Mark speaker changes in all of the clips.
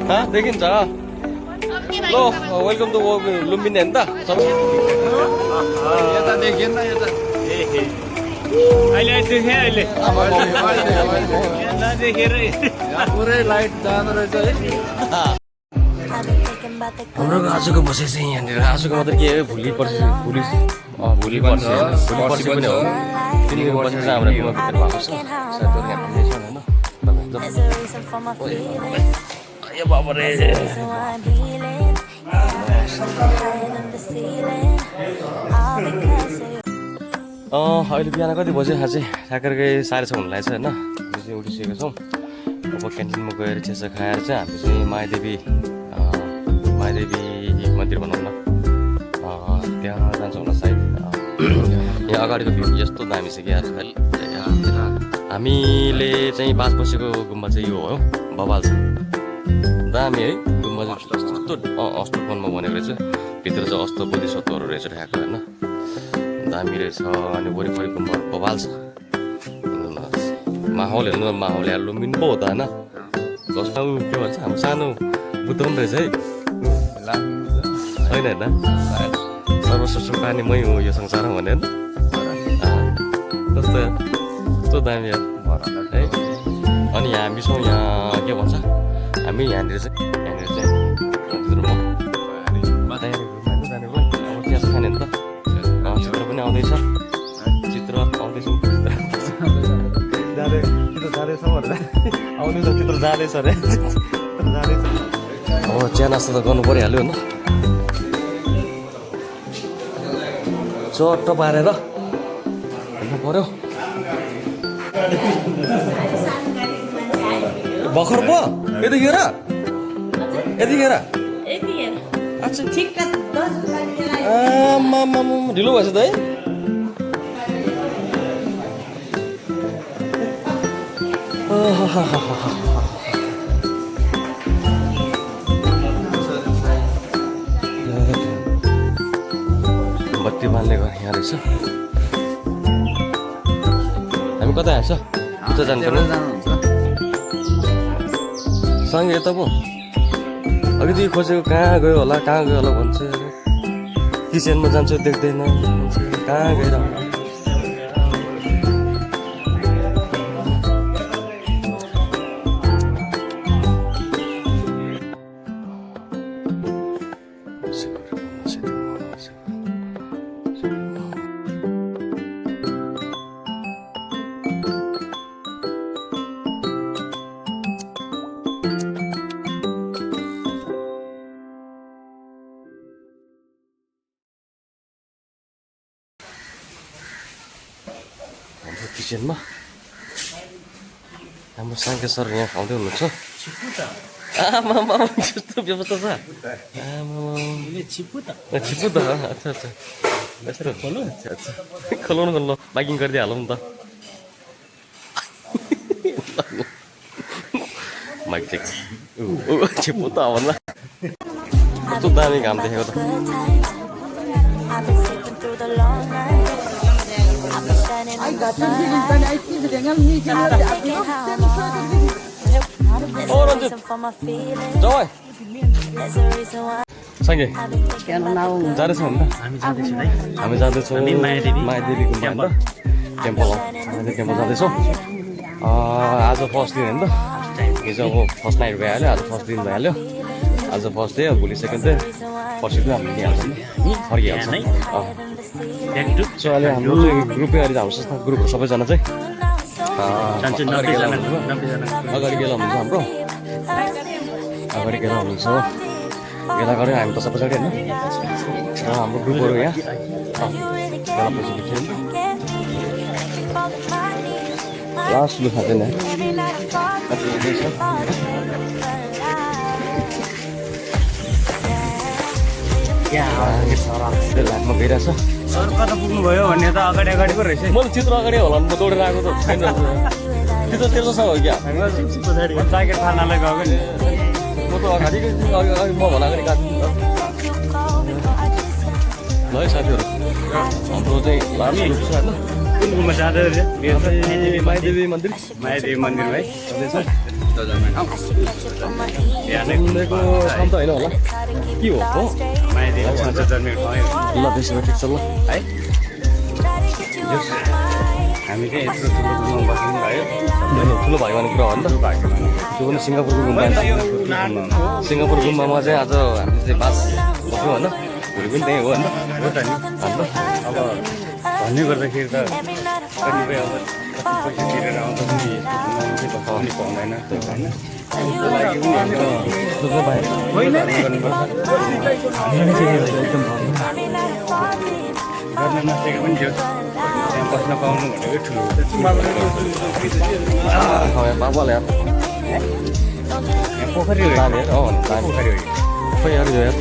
Speaker 1: देखिन्छ ल welcome to Lumbini होइन त
Speaker 2: यता देखिएन यता
Speaker 3: अहिले देखेँ अहिले नदेखेर
Speaker 2: पुरै लाइट जाँदो रहेछ है
Speaker 1: हाम्रो आजको बसाइ चाहिँ यहाँनिर आजको मात्रै के हो भोलि पर्सि भोलि पर्सि पनि हो 3 दिन बसेर चाहिँ हाम्रो गुम्बा भित्र भएको छ सायद यहाँ होइन बाबा रे अहिले बिहान कति बज्यो आज चाहिँ ठ्याक्कै 6:30 हुन लागेको छ होइन हामी चाहिँ उठिसकेको छौँ अब क्यान्टिनमा गएर चिया खाएर चाहिँ हामी चाहिँ मायादेवी मन्दिर बनाउन त्यहाँ जान्छौँ होला सायद यहाँ अगाडिको भ्यू यस्तो दामी छ कि आज खालि हामीले चाहिँ 5 वर्षको गुम्बा चाहिँ यो हो बबाल छ दामी है गुम्बा चाहिँ कस्तो अष्टकोणमा बनेको रहेछ भित्र चाहिँ अष्ट बोधिसत्वहरू रहेछ ठ्याक्क होइन दामी रहेछ अनि वरिपरि गुम्बाहरू बबाल छ माहौल हेर्नु न माहौल यहाँ लुम्बिनी पो हो त होइन जस्तो के भन्छ हाम्रो सानो बुद्ध पनि रहेछ है होइन होइन सर्वश्रेष्ठ प्राणी मै हो यो संसारमा भने कस्तो दामी है अनि हामी छौँ यहाँ के भन्छ हामी यहाँनिर चाहिँ चिया खाने नि त चित्र पनि आउँदैछ चित्र आउँदैछ आउँदैछ चित्र जाँदैछ अरे अब चिया नास्ता त गर्नु परिहाल्यो होइन चट्ट पारेर हेर्नु पर्यो भर्खर पो यतिखेर आम्मामा ढिलो भएछ त है बत्ती बाल्ने घर यहाँ रहेछ हामी कता हिँड्छ उता जानुपर्ने सँगै यता पो अलिकति खोजेको कहाँ गयो होला भन्छ किचनमा जान्छु देख्दैन कहाँ गएर होला किचनमा हाम्रो साङ्के सर यहाँ खाउँदै हुनुहुन्छ आमामा यस्तो व्यवस्था छ छिप्पु त अच्छा यसो खोलाउनु ल बाइकिङ गरिदिइहालौँ नि त माइक चेक छिप्पु त भन्दा कस्तो दामी घाम देखेको त सँगै जाँदैछौँ हामी जाँदैछौँ मायादेवी गुम्बा टेम्पल जाँदैछौँ आज फर्स्ट दिन होइन त हिजो अब फर्स्ट नाइट भइहाल्यो आज फर्स्ट दिन भइहाल्यो आज फर्स्ट डे भोलि सेकेन्ड डे पर्सि पनि हामी दिइहाल्छौँ फर्किहाल्छौँ सो अहिले हाम्रो चाहिँ ग्रुपै अहिले हाम्रो संस्था ग्रुपहरू सबैजना चाहिँ अगाडि गेला हुनुहुन्छ हाम्रो अगाडि गेला हुनुहुन्छ गेला गरेर हामी त सबैजना होइन र हाम्रो ग्रुपहरू यहाँ गेला पछि लास्ट लु खाँदैन लाइनमा गइरहेछ
Speaker 3: सर कता पुग्नुभयो भन्ने त अगाडि पो रहेछ
Speaker 1: मैले चित्र अगाडि होला म दौडेर आएको त छैन त्यो त तेर्सोसँग हो क्या
Speaker 3: ज्याकेट फाल्नलाई गएको नि
Speaker 1: म त अगाडि म भन अगाडि काट्छु ल है साथीहरू हाम्रो चाहिँ लास्ट ग्रुप छ होइन
Speaker 3: कुन गुम्बा जाँदै रहेछ
Speaker 1: मायादेवी मन्दिर
Speaker 3: भाइ जाँदैछ
Speaker 2: जन्मेन हौ
Speaker 1: उनीहरूको शब्द होइन होला के हो हो
Speaker 3: मायादेवी भन्छ जन्मेको ठाउँ
Speaker 1: ल त्यसो भए ठिक छ ल
Speaker 3: है हामी चाहिँ यत्रो ठुलो गुम्बामा बस्नु भयो
Speaker 1: ठुलो भयो भने कुरा हो नि त त्यो पनि सिङ्गापुरको गुम्बा नि त सिङ्गापुर गुम्बामा चाहिँ आज हामी चाहिँ बास बस्यौँ होइन भोलि पनि त्यही हो होइन
Speaker 3: हो त नि
Speaker 1: अन्त
Speaker 3: अब भन्ने गर्दाखेरि त कतिपय अब कति पैसा तिरेर आउँदा पनि यस्तो घुम्नु चाहिँ पाउँदैन होइन त्यसको लागि पनि गर्न नसकेको पनि थियो त्यहाँ बस्न पाउनु भनेको ठुलो
Speaker 1: बाबाले यार
Speaker 3: यहाँ पोखरी हो
Speaker 1: दामी यार
Speaker 3: पोखरी हो
Speaker 1: खोइ यार यो यार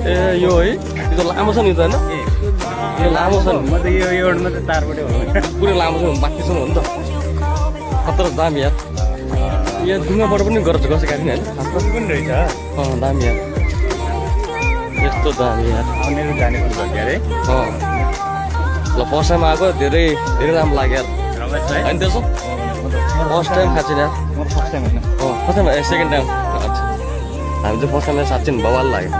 Speaker 1: ए यो है यो लामो छ नि त होइन यो लामो छ नि
Speaker 3: म त यो एउटा मात्रै तारबाटै हो
Speaker 1: पुरै लामो छ माथि छ हो नि त खतरा दामी यार यहाँ ढुङ्गाबाट पनि गर्छ कसै गाडी होइन
Speaker 3: कति पनि रहेछ
Speaker 1: दामी यार यस्तो दामी यार
Speaker 3: आउनेहरू जाने कुरो भयो अरे
Speaker 1: ल फर्स्ट टाइम आएको धेरै धेरै राम्रो लाग्यो यार
Speaker 3: रमेश है
Speaker 1: होइन त्यसो फर्स्ट टाइम खाएको यार
Speaker 3: म फर्स्ट टाइम होइन
Speaker 1: फर्स्ट टाइम सेकेन्ड टाइम अच्छा हामी चाहिँ फर्स्ट टाइम साँच्चै बवाल लाग्यो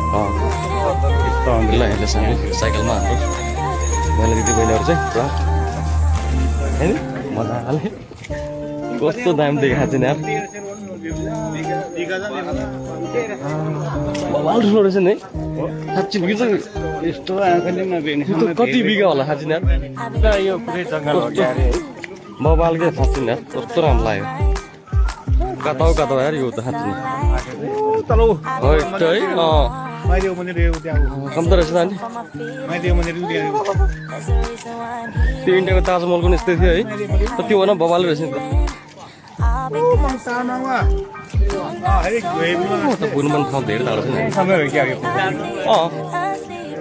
Speaker 3: यस्तो
Speaker 1: ल हेर्दैछ हामी साइकलमा हाम्रो मैले दिदी बहिनीहरू चाहिँ पुरा होइन मजाले कस्तो दाम देखाएको छैन यार बवाल ठुलो रहेछ नि है साँच्ची यो चाहिँ
Speaker 3: यस्तो आँखाले नभेट्ने
Speaker 1: यो त कति बिघा होला साँच्ची यार
Speaker 3: यो पुरै जङ्गल हो क्या अरे
Speaker 1: बवाल क्या साँच्ची यार कस्तो राम्रो लाग्यो काताउ काताउ यार यो त साँच्ची
Speaker 3: तल
Speaker 1: है
Speaker 3: मैले मन्दिर यो त्यहाँ
Speaker 1: कम्ती रहेछ त नि
Speaker 3: मैले यो मन्दिर
Speaker 1: त्यो इन्डियाको ताजमहल पनि यस्तै थियो है त त्यो होइन बवाल रहेछ नि त पुग्नु पनि ठाउँ धेरै टाढो छ नि
Speaker 3: समय हो क्या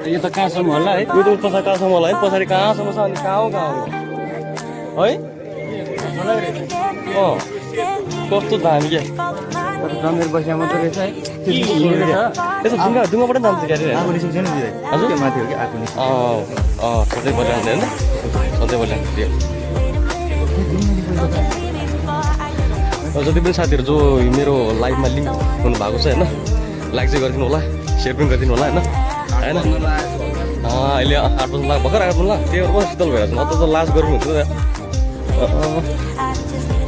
Speaker 3: यो त कहाँसम्म होला है
Speaker 1: यो त पछाडि कहाँसम्म होला है पछाडि कहाँसम्म छ अनि कहाँ हो है कस्तो दामी क्या
Speaker 3: जमेर बसिया मात्रै रहेछ है
Speaker 1: यसो ढुङ्गाबाट जान्छ क्या अरे
Speaker 3: आगो निस्किन्छ नि
Speaker 1: हजुर?
Speaker 3: माथि हो कि आगो निस्किन्छ
Speaker 1: सधैँ बजाउँछ होइन सधैँ बजाउँछ त्यो जति पनि साथीहरू जो मेरो लाइभमा लिङ्क हुनुभएको छ होइन लाइक चाहिँ गरिदिनु होला सेयर पनि गरिदिनु होला होइन अहिले 8 बजी लाग भर्खर 8 बजी लाग त्यही भएर शीतल भइरहेको छ त लास्ट गर्नु हुन्छ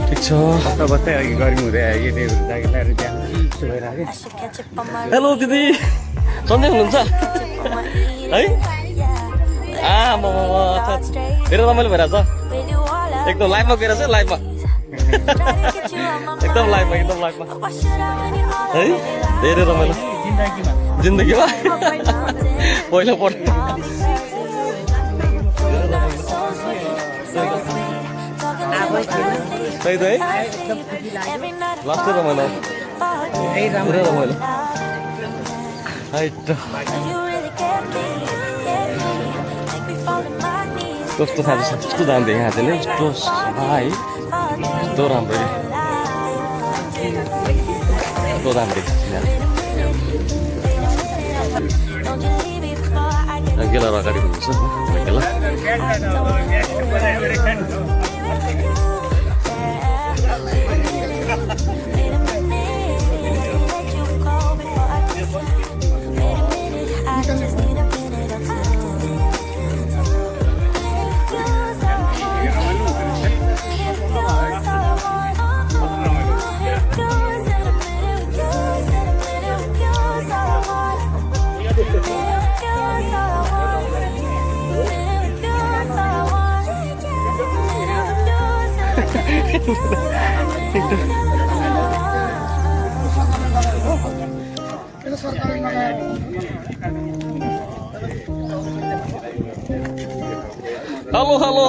Speaker 1: ठिक छ
Speaker 3: बस्दा बस्दै अघि गर्मी हुँदै आयो यो ज्याकेट लगाएर त्यहाँ यस्तो भइरहेको
Speaker 1: हेलो दिदी सन्चै हुनुहुन्छ है धेरै रमाइलो भइरहेछ एकदम लाइभमा गइरहेछ लाइभमा एकदम लाइभमा है धेरै रमाइलो जिन्दगीमा पहिलो पढ सही त है लास्टै रमाइलो पुरै रमाइलो कस्तो खान्छ कस्तो दाम देखाएको छैन यस्तो है यस्तो राम्रो कस्तो दाम देखाएको छैन गेला अगाडि भन्नुहोस् गेला हेलो हेलो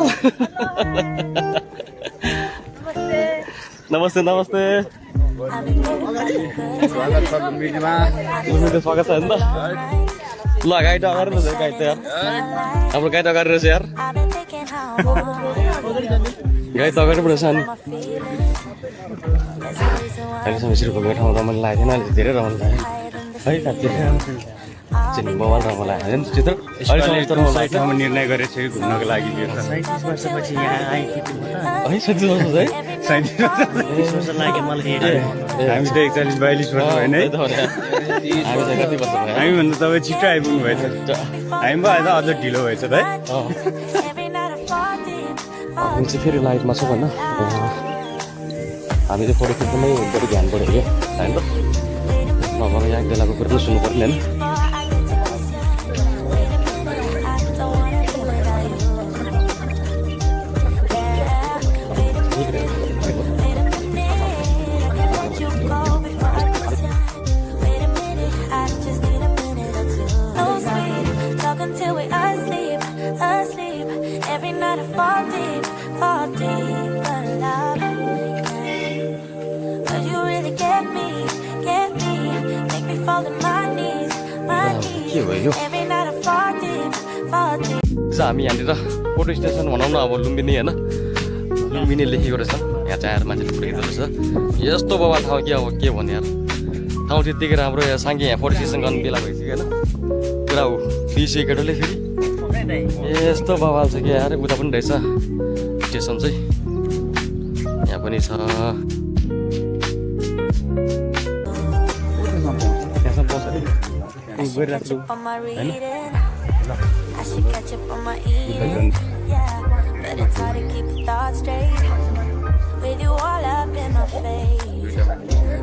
Speaker 1: नमस्ते नमस्ते
Speaker 2: स्वागत छ मिडियामा
Speaker 1: स्वागत छ नि त ल गाइड अगाडि रहेछ गाइड त यार हाम्रो गाइड अगाडि रहेछ यार गाइड त अगाडि पो रहेछ अनि अहिलेसम्म यसरी घुमेको ठाउँ रमाइलो लागेको थिएन अहिले धेरै रमाइलो लाग्यो है साँच्चै चाहिँ मोबाइल रमाइलो लाग्यो नि चित्र अहिलेसम्म
Speaker 3: सही ठाउँमा निर्णय गरेको छु घुम्नको लागि 37 वर्षपछि यहाँ आइपुग्नु
Speaker 1: है 37 वर्ष है
Speaker 3: 37
Speaker 4: वर्ष लाग्यो मलाई
Speaker 3: हामी त 41 42 वर्ष होइन है
Speaker 1: हामी चाहिँ कति वर्ष भयो
Speaker 3: हामीभन्दा तपाईँ छिटो आइपुग्नु भएछ हामी भयो त अझ ढिलो भएछ त है
Speaker 1: हामी चाहिँ फेरि लाइटमा छ भन्न हामी चाहिँ फोटो खिच्नुमै बढी ध्यान पऱ्यो क्या होइन त नभए यहाँ बेलाको कुरो पनि सुन्नु पर्ने होइन के भयो हामी यहाँनिर फोटो स्टेसन भनौँ न अब लुम्बिनी होइन लुम्बिनी लेखेको रहेछ यहाँ चाहिँ आएर मान्छेले फोटो खिच्दो रहेछ यस्तो बाबा ठाउँ कि अब के भन्ने यार ठाउँ त्यत्तिकै राम्रो यहाँ साङ्गे यहाँ फोटो सेसन गर्नु बेला भइसक्यो होइन पुरा ऊ बिर्सियो केटोले फेरि यस्तो बवाल छ कि यार उता पनि रहेछ स्टेसन चाहिँ यहाँ पनि छ त्यहाँसम्म पाउँछ अरे गइराख्नु होइन
Speaker 5: I should catch up on my eating. Yeah, but it's hard to keep the thoughts straight with you all up in my face.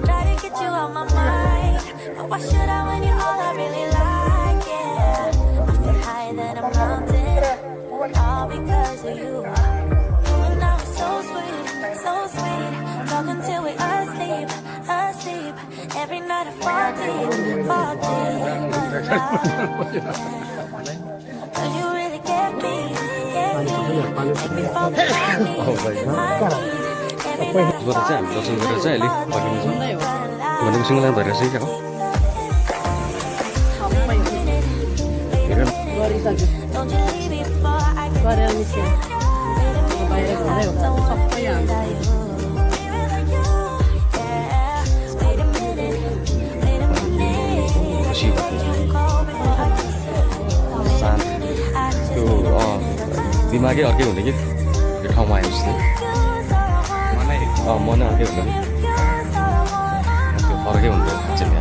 Speaker 5: Try to get you out my mind, but why should I when you're all I really like? Yeah, I feel higher than a mountain, all because of you. You and I were so sweet, talking till we asleep. Every night I fall deep. Cause you really get me. Make me fall behind me.
Speaker 1: गरेर चाहिँ हामी दर्शन गरेर चाहिँ अहिले फर्किन्छौँ भनेको सिङ्गला भएर चाहिँ क्या हो
Speaker 5: Don't you leave before I
Speaker 1: खुसी शान्त त्यो दिमागै अर्कै हुने कि त्यो ठाउँमा आएपछि चाहिँ मनै अर्कै हुन्छ नि त्यो फरकै हुन्छ चाहिँ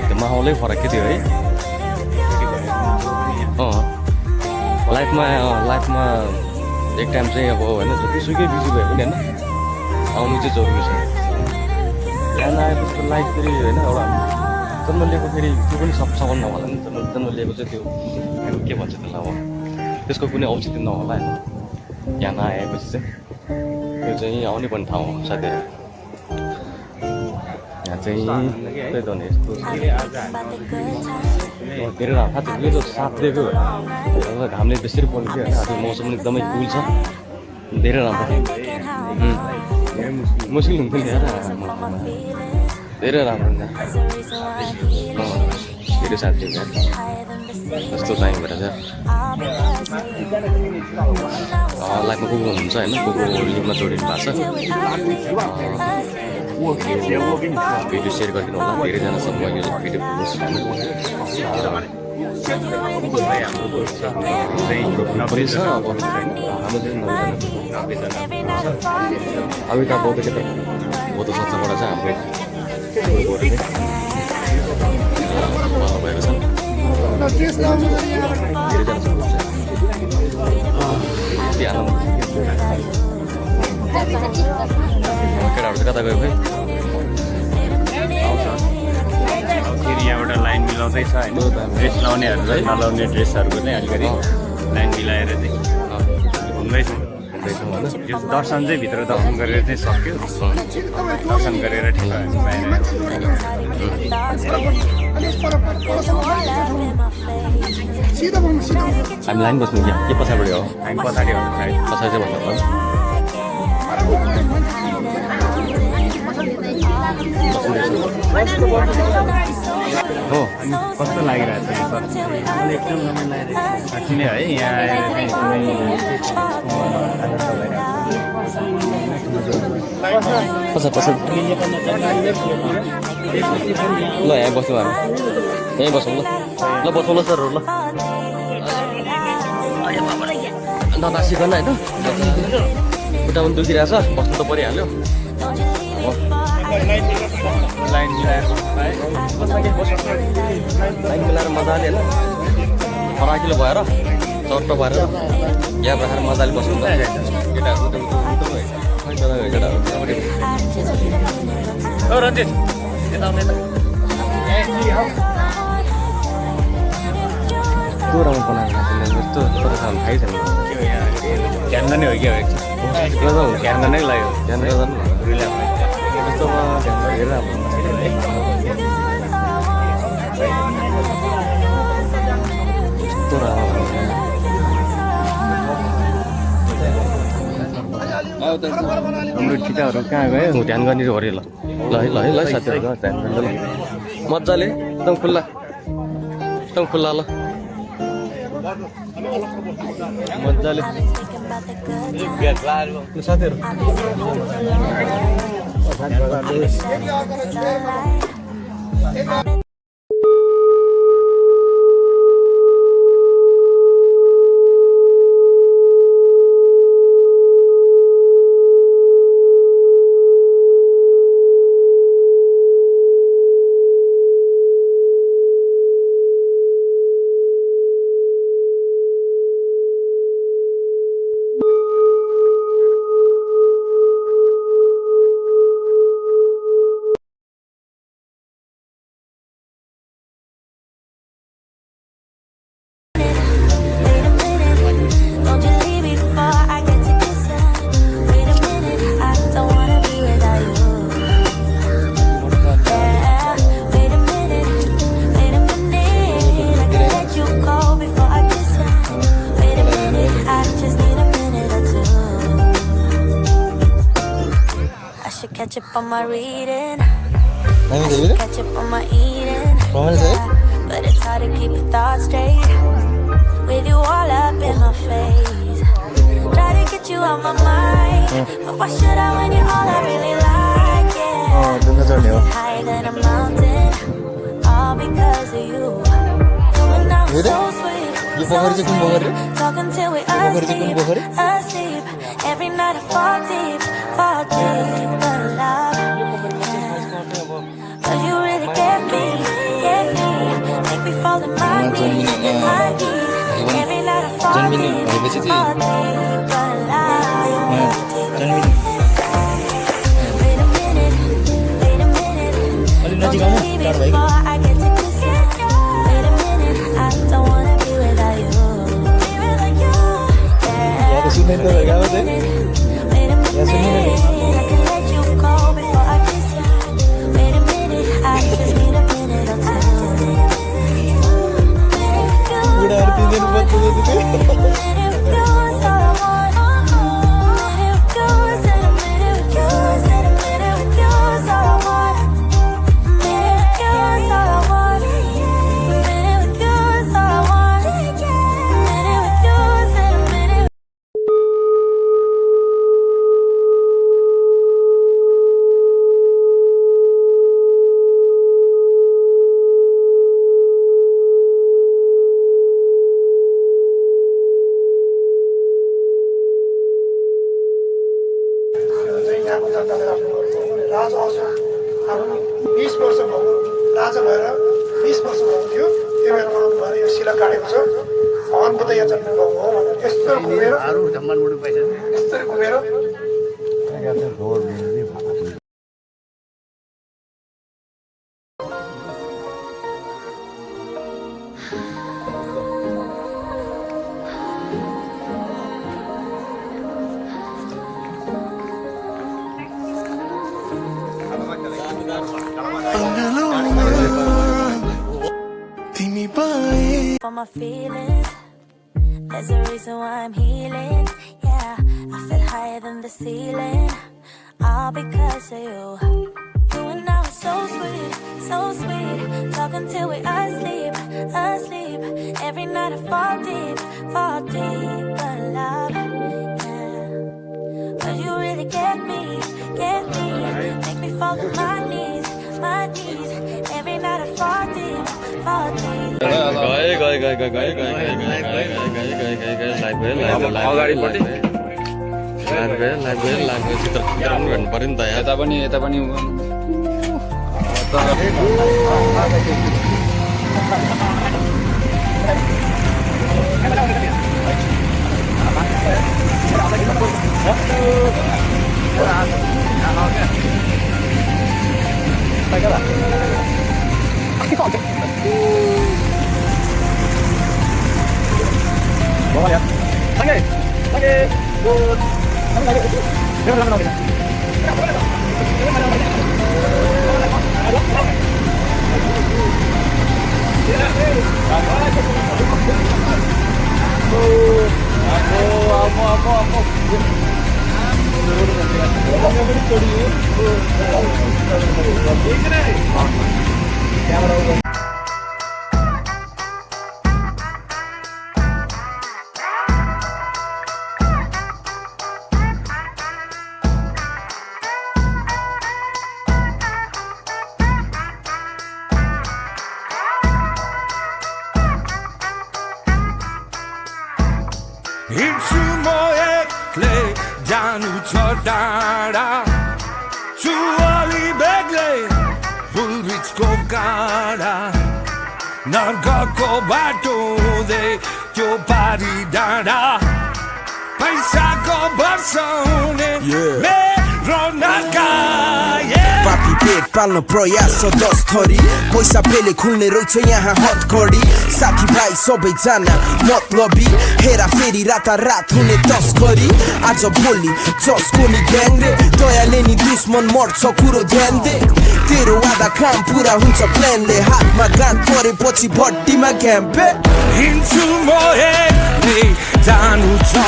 Speaker 1: त्यो माहौलै फरक के थियो है लाइफमा एक टाइम चाहिँ अब होइन जतिसुकै बिजी भए पनि होइन आउनु चाहिँ जरुरी छ यहाँ आएपछि लाइफ फेरि होइन एउटा जन्म लिएको फेरि त्यो पनि सफल नहोला नि जन्म लिएको चाहिँ त्यो के भन्छ त्यसलाई अब त्यसको कुनै औचित्य नहोला होइन यहाँ नआएपछि चाहिँ यो चाहिँ आउने पर्ने ठाउँ हो साथीहरू यहाँ चाहिँ त्यही त नि यस्तो धेरै साथीहरूले जो साथ दिएको घामले त्यसरी पऱ्यो कि होइन आज मौसम एकदमै कुल छ धेरै राम्रो मुस्किल हुन्थ्यो नि यार धेरै राम्रो धेरै साथी जस्तो चाहिँ भएर चाहिँ लाइफमा को हुनुहुन्छ होइन को लिङ्कमा जोडिनु भएको छ भिडियो सेयर गरिदिनु होला धेरैजनासँग मैले यो भिडियो पोस्ट पनि छ अब अमिताभ बौद्ध के त बौद्ध संस्थाबाट चाहिँ हाम्रो भएको छ केटाहरू चाहिँ कता गयो खोइ
Speaker 3: फेरि यहाँबाट लाइन मिलाउँदैछ होइन ड्रेस लाउनेहरू र नलाउने ड्रेसहरूको चाहिँ अलिकति लाइन मिलाएर चाहिँ घुम्दैछौँ यो दर्शन चाहिँ भित्र दर्शन गरेर चाहिँ सक्यो दर्शन गरेर ठिक
Speaker 1: हामी लाइन बस्नु क्या के पछाडि हो
Speaker 3: हामी पछाडि आउँछ सायद
Speaker 1: पछाडि चाहिँ भन्नु हो
Speaker 3: कस्तो लागिरहेको छ एकदम रमाइलो लागिरहेको साँच्ची नै है यहाँ आएर
Speaker 1: पछाडि ल यहाँ बस्नु हामी यहीँ बसौँ ल बसौँ ल सर ल नतासिकन होइन खुट्टा पनि दुखिरहेछ बस्नु त परिहाल्यो
Speaker 3: लाइन मिलाएर
Speaker 1: लाइन मिलाएर मजाले होइन फराकिलो भएर चट्ट भएर ग्याप राखेर मजाले बस्नु त केटाहरू
Speaker 3: रन्जित यता आउने
Speaker 1: कस्तो राम्रो बनाएको यस्तो थाहा छैन
Speaker 3: क्यान्ड नै हो क्या क्यान्ड नै लाग्यो
Speaker 1: ध्यान यस्तोमा हेरेर कस्तो राम्रो
Speaker 3: हाम्रो ठिकाहरू कहाँ गयो
Speaker 1: ध्यान गर्ने अरे ल है साथीहरू ध्यान गर्ने ल मजाले एकदम खुल्ला ल मजाले साथीहरू
Speaker 5: Catch up on my reading. I should catch up on my eating. But it's hard to keep your thoughts straight with you all up in my face. Try to get you out my mind, but why should I when you're all I really like? Yeah, higher than a mountain, all because of you. You and I were so sweet, so sweet. Talking till we asleep. Every night I fall deep. But love, yeah. Cause you really get me, make me fall in my knees, every night I fall deep, but love, wait a minute, don't you leave me before I get to kiss you. Wait a minute, I don't wanna be without you, yeah. Wait a minute, I can let you go before I kiss you. Wait a minute, I just need a minute or two. Minute with you is all I want. Minute with you, said a minute with you, said a minute with you is all I want. Minute with you is all I want. Minute with you is all I want. Minute with you, said a minute.
Speaker 4: राजा अशोक आफ्नो 20 वर्ष भयो राजा भएर 20 वर्ष भएको थियो त्यो बेला उहाँले भने यो शिला काटेको छ भगवान बुद्ध यहाँ जन्म भएको हो भनेर यसरी घुमेर यसरी घुमेर
Speaker 5: For my feelings, there's a reason why I'm healing. Yeah, I feel higher than the ceiling, all because of you. You and I were so sweet, talking till we asleep. Every night I fall deep, but love, yeah. Cause you really get me, make me fall to my knees. Every night I fall deep.
Speaker 3: अगाडिपट्टि
Speaker 1: live गएर लाग्ने चित्र पनि भन्नु पऱ्यो नि त
Speaker 2: यता पनि
Speaker 6: हिँड्छु म एक्लै जानु छ डाँडा छु अलि बेग्लै फुलबिचको काँडा नर्कको बाटो दे त्यो पारी डाँडा पैसाको बर्साउने मेरो नाका
Speaker 7: पापी पेट पाल्न प्रयास छ 10 थरी पैसा पेले खुल्ने रहेछ यहाँ हतकडी साथीभाइ सबैजना मतलबी हेरा फेरि रातारात हुने तस्करी आज भोलि जसको नि ग्याङ रे दयाले नि दुश्मन मर्छ कुरो ध्यान दे तेरो आधा काम पुरा हुन्छ प्लानले हातमा गाँठ परेपछि भट्टीमा क्याम्पे
Speaker 6: हिँड्छु म एक्लै जानु छ